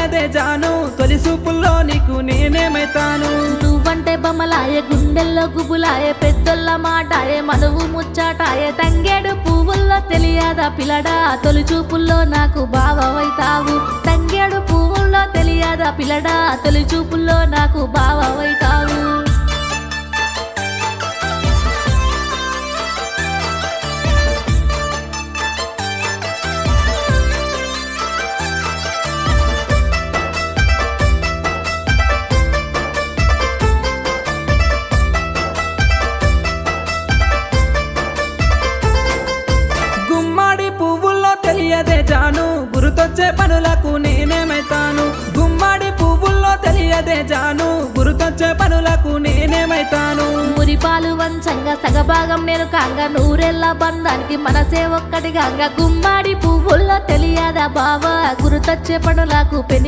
తెలియదే జాను తొలి చూపుల్లో నీకు నేనేమైతాను నువ్వంటే బొమ్మలాయే గుండెల్లో గుబులాయే పెద్దోళ్ళ మాటాయే మనువు ముచ్చాటాయే తంగేడు పువ్వుల్లో తెలియదా పిల్లడా తొలి చూపుల్లో నాకు బావవైతావు తంగేడు పువ్వుల్లో తెలియదా పిల్లడా తొలి చూపుల్లో నాకు బావవైతావు గుమ్మడి పువ్వుల్లో తెలియదే జాను గురుతొచ్చే పనులకు నేనేమైతాను గుమ్మడి పువ్వుల్లో తెలియదే జాను గురుతొచ్చే పనులకు నేనేమైతాను మురిపాలు వంచంగా సగభాగం నేను కాంగా నూరెళ్ళ బంధానికి మనసే ఒక్కటిగా గుమ్మాడి పువ్వుల్లో తెలియదా బావా గురుతొచ్చే పనులకు పెని